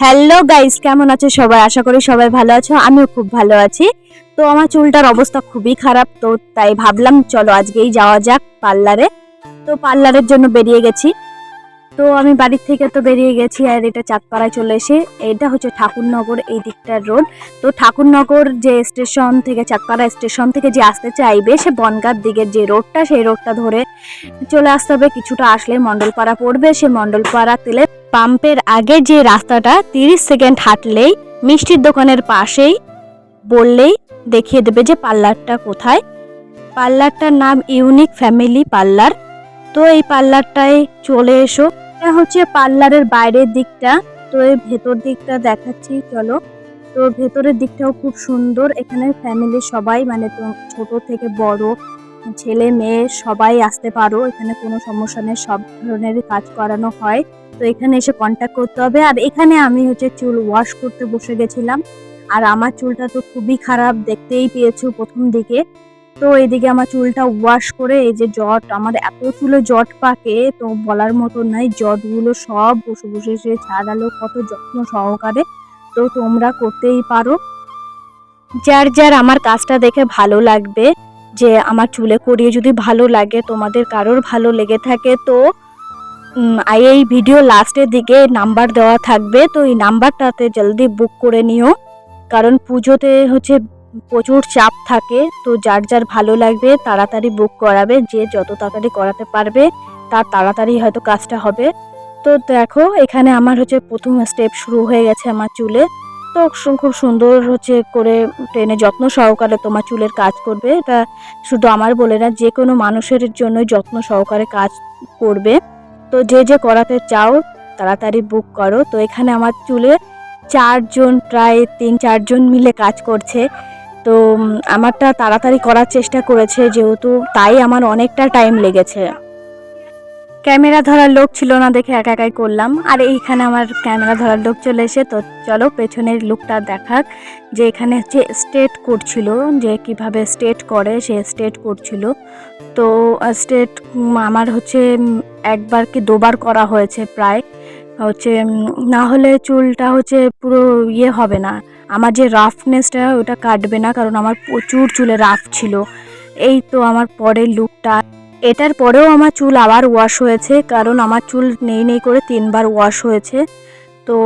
Hello guys, কেমন আছো সবাই? আশা করি সবাই ভালো আছো। আমিও খুব ভালো আছি। তো আমার চুলটার অবস্থা খুবই খারাপ, তো তাই ভাবলাম চলো আজকেই যাওয়া যাক পার্লারে। তো পার্লারের জন্য বেরিয়ে গেছি। তো আমি বাড়ির থেকে তো বেরিয়ে গেছি, আর এটা চাঁদপাড়ায় চলে এসে, এটা হচ্ছে ঠাকুরনগর এই দিকটার রোড। তো ঠাকুরনগর যে স্টেশন থেকে, চাঁদপাড়া স্টেশন থেকে যে আসতে চাইবে সে বনগাঁর দিকের যে রোডটা, সেই রোডটা ধরে চলে আসতে হবে। কিছুটা আসলে মণ্ডলপাড়া পড়বে, সে মণ্ডলপাড়া তেলে পাম্পের আগে যে রাস্তাটা 30 সেকেন্ড হাঁটলেই মিষ্টির দোকানের পাশেই বললেই দেখিয়ে দেবে যে পার্লারটা কোথায়। পার্লারটার নাম ইউনিক ফ্যামিলি পার্লার। তো এই পার্লারটায় চলে এসো। এটা হচ্ছে পার্লারের বাইরের দিকটা। তো এই ভেতর দিকটা দেখাচ্ছি চলো। তো ভেতরের দিকটাও খুব সুন্দর। এখানে ফ্যামিলির সবাই, মানে তো ছোট থেকে বড়, ছেলে মেয়ে সবাই আসতে পারো। এখানে কোনো সমস্যা নেই, সব ধরনের কাজ করানো হয়। তো এখানে এসে কন্ট্যাক্ট করতে হবে। আর এখানে আমি হচ্ছে চুল ওয়াশ করতে বসে গেছিলাম। আর আমার চুলটা তো খুবই খারাপ, দেখতেই পেয়েছো প্রথম দিকে। তো এদিকে আমার চুলটা ওয়াশ করে, এই যে জট, আমার এত চুলে জট পাকে তো বলার মতো নাই। জটগুলো সব বসে বসে সে ছাড়ালো কত যত্ন সহকারে। তো তোমরা করতেই পারো। যার যার আমার কাজটা দেখে ভালো লাগবে, যে আমার চুলে করিয়ে যদি ভালো লাগে, তোমাদের কারোর ভালো লেগে থাকে, তো এই ভিডিও লাস্টের দিকে নাম্বার দেওয়া থাকবে। তো এই নাম্বারটাতে জলদি বুক করে নিও, কারণ পুজোতে হচ্ছে প্রচুর চাপ থাকে। তো যার যার ভালো লাগবে তাড়াতাড়ি বুক করাবে, যে যত তাড়াতাড়ি করাতে পারবে তার তাড়াতাড়ি হয়তো কাজটা হবে। তো দেখো এখানে আমার হচ্ছে প্রথম স্টেপ শুরু হয়ে গেছে আমার চুলে। তো খুব সুন্দর হচ্ছে করে টেনে যত্ন সহকারে তোমার চুলের কাজ করবে। এটা শুধু আমার বলে না, যে কোনো মানুষের জন্য যত্ন সহকারে কাজ করবে। তো যে যে করাতে চাও তাড়াতাড়ি বুক করো। তো এখানে আমার চুলে 4 জন, প্রায় 3-4 জন মিলে কাজ করছে। তো আমারটা তাড়াতাড়ি করার চেষ্টা করেছে যেহেতু, তাই আমার অনেকটা টাইম লেগেছে। ক্যামেরা ধরার লোক ছিল না দেখে একা একাই করলাম। আর এইখানে আমার ক্যামেরা ধরার লোক চলে এসে, তো চলো পেছনের লুকটা দেখাক। যে এখানে হচ্ছে স্ট্রেট করছিল, যে কিভাবে স্ট্রেট করে সে স্ট্রেট করছিল। তো স্ট্রেট আমার হচ্ছে একবার কি দুবার করা হয়েছে প্রায় হচ্ছে। না হলে চুলটা হচ্ছে পুরো ইয়ে হবে না, আমার যে রাফনেসটা ওটা কাটবে না, কারণ আমার প্রচুর চুলে রাফ ছিল। এই তো আমার পরের লুকটা। এটার পরেও আমার চুল আবার ওয়াশ হয়েছে, কারণ আমার চুল নেই নেই করে 3বার ওয়াশ হয়েছে। তো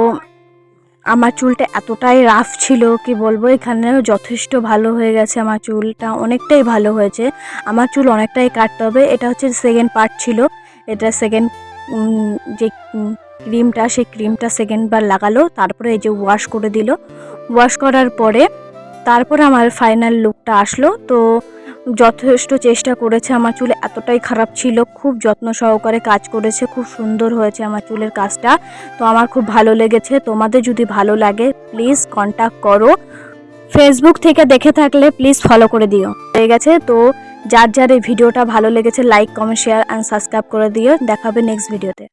আমার চুলটা এতটাই রাফ ছিল কি বলবো, এখানেও যথেষ্ট ভালো হয়ে গেছে। আমার চুলটা অনেকটাই ভালো হয়েছে। আমার চুল অনেকটাই কাটতে হবে। এটা হচ্ছে সেকেন্ড পার্ট ছিল। এটা সেকেন্ড যে ক্রিমটা, সেই ক্রিমটা সেকেন্ডবার লাগালো, তারপরে এই যে ওয়াশ করে দিল। ওয়াশ করার পরে তারপরে আমার ফাইনাল লুকটা আসলো। তো যথেষ্ট চেষ্টা করেছে, আমার চুল এতটাই খারাপ ছিল, খুব যত্ন সহকারে কাজ করেছে, খুব সুন্দর হয়েছে আমার চুলের কাজটা। তো আমার খুব ভালো লেগেছে। তোমাদের যদি ভালো লাগে প্লিজ কন্ট্যাক্ট করো। ফেসবুক থেকে দেখে থাকলে প্লিজ ফলো করে দিও। হয়ে গেছে। তো যার যার এই ভিডিওটা ভালো লেগেছে like, comment, share and subscribe করে দিও। দেখাবে নেক্সট ভিডিওতে।